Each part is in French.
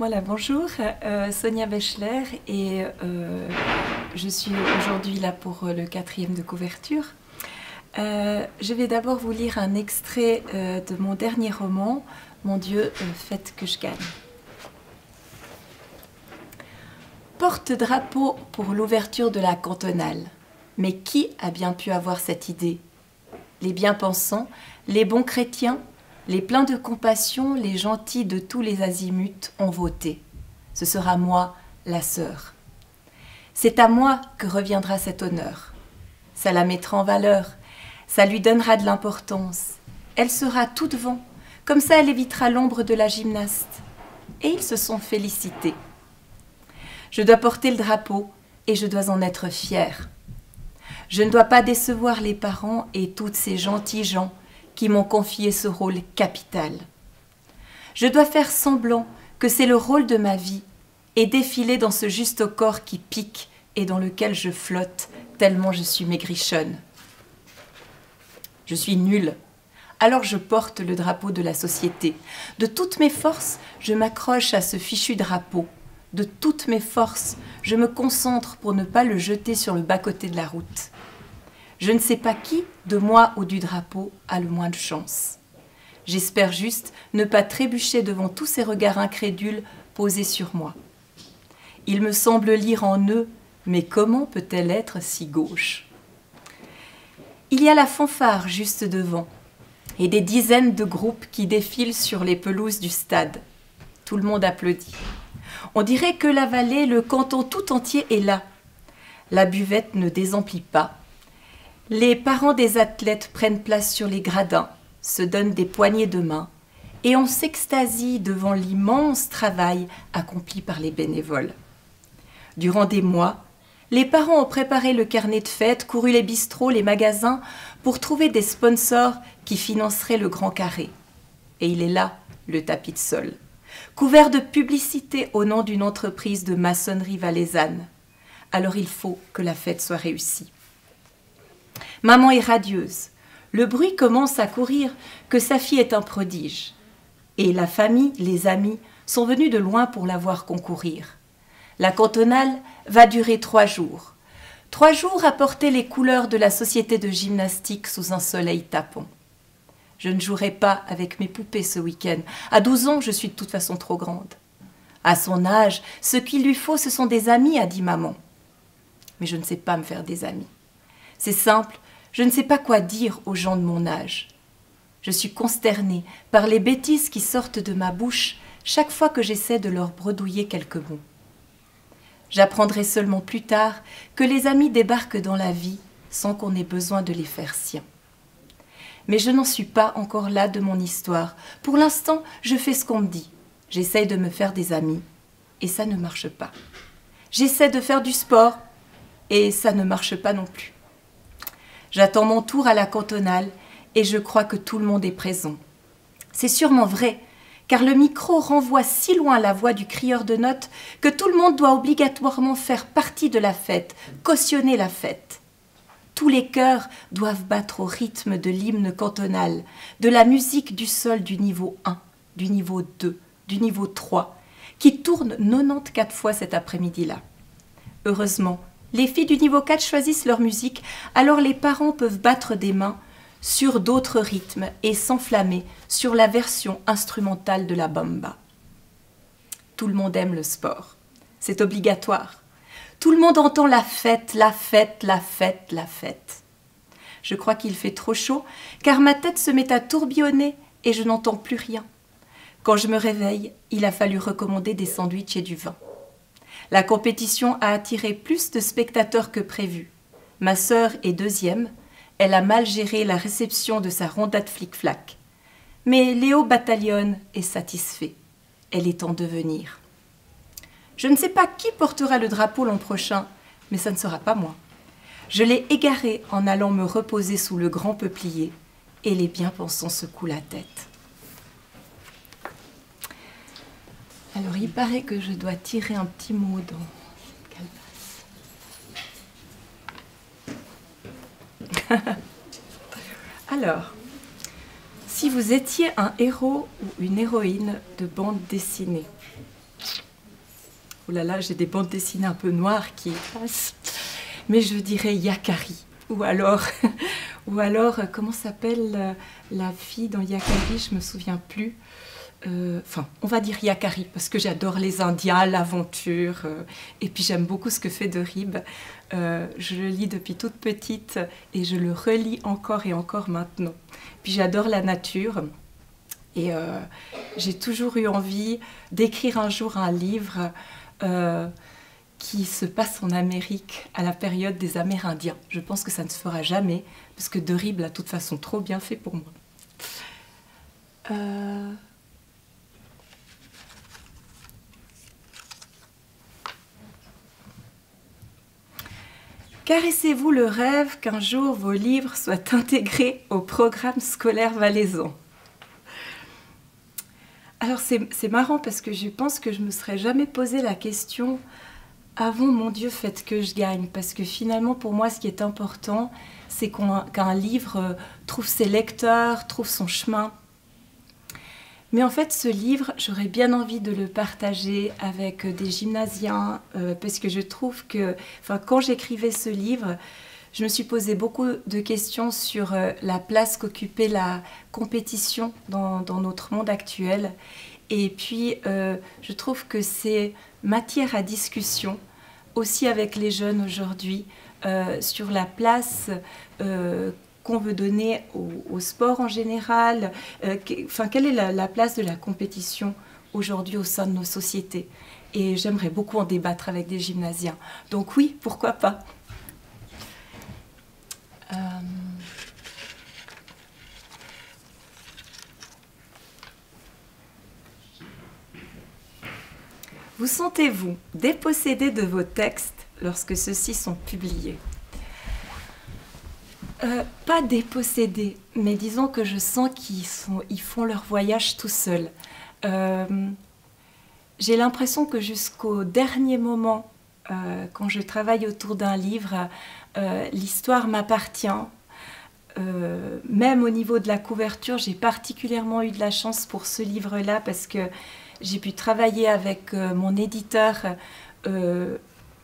Voilà, bonjour, Sonia Bechler et je suis aujourd'hui là pour le 4e de couverture. Je vais d'abord vous lire un extrait de mon dernier roman, Mon Dieu, faites que je gagne. Porte-drapeau pour l'ouverture de la cantonale. Mais qui a bien pu avoir cette idée? Les bien-pensants, les bons chrétiens, les pleins de compassion, les gentils de tous les azimuts ont voté. Ce sera moi, la sœur. C'est à moi que reviendra cet honneur. Ça la mettra en valeur, ça lui donnera de l'importance. Elle sera tout devant, comme ça elle évitera l'ombre de la gymnaste. Et ils se sont félicités. Je dois porter le drapeau et je dois en être fière. Je ne dois pas décevoir les parents et toutes ces gentils gens qui m'ont confié ce rôle capital. Je dois faire semblant que c'est le rôle de ma vie et défiler dans ce juste corps qui pique et dans lequel je flotte tellement je suis maigrichonne. Je suis nulle, alors je porte le drapeau de la société. De toutes mes forces, je m'accroche à ce fichu drapeau. De toutes mes forces, je me concentre pour ne pas le jeter sur le bas-côté de la route. Je ne sais pas qui, de moi ou du drapeau, a le moins de chance. J'espère juste ne pas trébucher devant tous ces regards incrédules posés sur moi. Il me semble lire en eux, mais comment peut-elle être si gauche? Il y a la fanfare juste devant, et des dizaines de groupes qui défilent sur les pelouses du stade. Tout le monde applaudit. On dirait que la vallée, le canton tout entier est là. La buvette ne désemplit pas. Les parents des athlètes prennent place sur les gradins, se donnent des poignées de main, et on s'extasie devant l'immense travail accompli par les bénévoles. Durant des mois, les parents ont préparé le carnet de fête, couru les bistrots, les magasins, pour trouver des sponsors qui financeraient le grand carré. Et il est là, le tapis de sol, couvert de publicité au nom d'une entreprise de maçonnerie valaisanne. Alors il faut que la fête soit réussie. Maman est radieuse. Le bruit commence à courir que sa fille est un prodige. Et la famille, les amis, sont venus de loin pour la voir concourir. La cantonale va durer 3 jours. 3 jours à porter les couleurs de la société de gymnastique sous un soleil tapant. Je ne jouerai pas avec mes poupées ce week-end. À 12 ans, je suis de toute façon trop grande. À son âge, ce qu'il lui faut, ce sont des amis, a dit maman. Mais je ne sais pas me faire des amis. C'est simple, je ne sais pas quoi dire aux gens de mon âge. Je suis consternée par les bêtises qui sortent de ma bouche chaque fois que j'essaie de leur bredouiller quelques mots. J'apprendrai seulement plus tard que les amis débarquent dans la vie sans qu'on ait besoin de les faire siens. Mais je n'en suis pas encore là de mon histoire. Pour l'instant, je fais ce qu'on me dit. J'essaye de me faire des amis et ça ne marche pas. J'essaie de faire du sport et ça ne marche pas non plus. J'attends mon tour à la cantonale et je crois que tout le monde est présent. C'est sûrement vrai, car le micro renvoie si loin la voix du crieur de notes que tout le monde doit obligatoirement faire partie de la fête, cautionner la fête. Tous les chœurs doivent battre au rythme de l'hymne cantonal, de la musique du sol du niveau 1, du niveau 2, du niveau 3, qui tourne 94 fois cet après-midi-là. Heureusement, les filles du niveau 4 choisissent leur musique, alors les parents peuvent battre des mains sur d'autres rythmes et s'enflammer sur la version instrumentale de la bamba. Tout le monde aime le sport. C'est obligatoire. Tout le monde entend la fête, la fête, la fête, la fête. Je crois qu'il fait trop chaud, car ma tête se met à tourbillonner et je n'entends plus rien. Quand je me réveille, il a fallu recommander des sandwichs et du vin. La compétition a attiré plus de spectateurs que prévu. Ma sœur est 2e. Elle a mal géré la réception de sa rondade flic-flac. Mais Léo Bataillon est satisfait. Elle est en devenir. Je ne sais pas qui portera le drapeau l'an prochain, mais ça ne sera pas moi. Je l'ai égaré en allant me reposer sous le grand peuplier, et les bien-pensants secouent la tête. Alors, il paraît que je dois tirer un petit mot dans Calebasse. Alors, si vous étiez un héros ou une héroïne de bande dessinée, oh là là, j'ai des bandes dessinées un peu noires qui passent, mais je dirais Yakari. Ou alors, comment s'appelle la fille dans Yakari, je me souviens plus. Enfin, on va dire Yakari, parce que j'adore les Indiens, l'aventure, et puis j'aime beaucoup ce que fait Derib. Je le lis depuis toute petite, et je le relis encore et encore maintenant. Puis j'adore la nature, et j'ai toujours eu envie d'écrire un jour un livre qui se passe en Amérique à la période des Amérindiens. Je pense que ça ne se fera jamais, parce que Derib l'a de toute façon trop bien fait pour moi. Caressez-vous le rêve qu'un jour vos livres soient intégrés au programme scolaire valaisan? Alors c'est marrant parce que je pense que je ne me serais jamais posé la question avant, mon Dieu, faites que je gagne. Parce que finalement, pour moi, ce qui est important, c'est qu'un livre trouve ses lecteurs, trouve son chemin. Mais en fait, ce livre, j'aurais bien envie de le partager avec des gymnasiens, parce que je trouve que, quand j'écrivais ce livre, je me suis posé beaucoup de questions sur la place qu'occupait la compétition dans notre monde actuel. Et puis, je trouve que c'est matière à discussion, aussi avec les jeunes aujourd'hui, sur la place qu'on veut donner au sport en général, quelle est la place de la compétition aujourd'hui au sein de nos sociétés. Et j'aimerais beaucoup en débattre avec des gymnasiens. Donc oui, pourquoi pas. Vous sentez-vous dépossédé de vos textes lorsque ceux-ci sont publiés? Pas dépossédés, mais disons que je sens qu'ils font leur voyage tout seuls. J'ai l'impression que jusqu'au dernier moment, quand je travaille autour d'un livre, l'histoire m'appartient. Même au niveau de la couverture, j'ai particulièrement eu de la chance pour ce livre-là parce que j'ai pu travailler avec mon éditeur,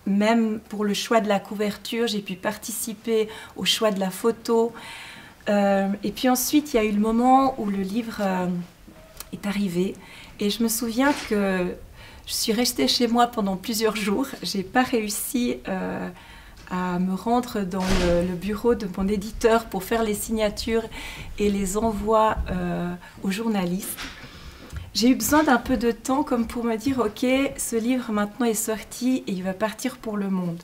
même pour le choix de la couverture, j'ai pu participer au choix de la photo. Et puis ensuite, il y a eu le moment où le livre est arrivé. Et je me souviens que je suis restée chez moi pendant plusieurs jours. Je n'ai pas réussi à me rendre dans le bureau de mon éditeur pour faire les signatures et les envois aux journalistes. J'ai eu besoin d'un peu de temps comme pour me dire « Ok, ce livre maintenant est sorti et il va partir pour le monde ».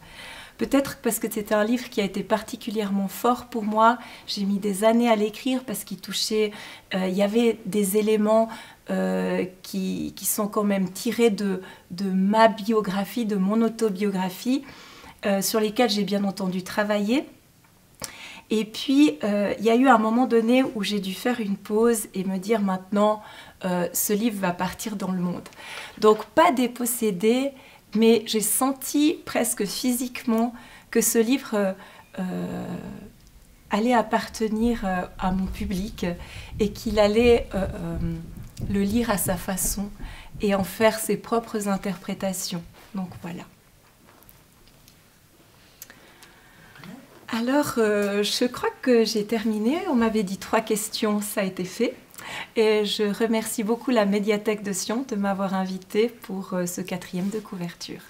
Peut-être parce que c'était un livre qui a été particulièrement fort pour moi. J'ai mis des années à l'écrire parce qu'il touchait... il y avait des éléments qui sont quand même tirés de ma biographie, de mon autobiographie, sur lesquels j'ai bien entendu travailler. Et puis, il y a eu un moment donné où j'ai dû faire une pause et me dire maintenant, ce livre va partir dans le monde. Donc, pas dépossédé, mais j'ai senti presque physiquement que ce livre allait appartenir à mon public et qu'il allait le lire à sa façon et en faire ses propres interprétations. Donc, voilà. Alors, je crois que j'ai terminé. On m'avait dit 3 questions, ça a été fait. Et je remercie beaucoup la médiathèque de Sion de m'avoir invitée pour ce 4e de couverture.